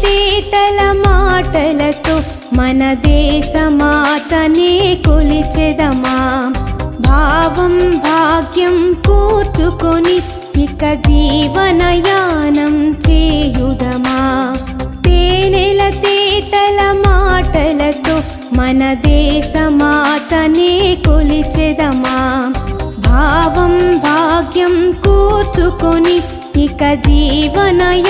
తేటల మాటలతో మన దేశమాతనే కొలిచెదమా భావం భాగ్యం కూర్చుకొని ఇక జీవనయానం చేయుదమా తేనెల తేటల మాటలతో మన దేశమాతనే కొలిచెదమా భావం భాగ్యం కూర్చుకొని ఇక జీవనయానం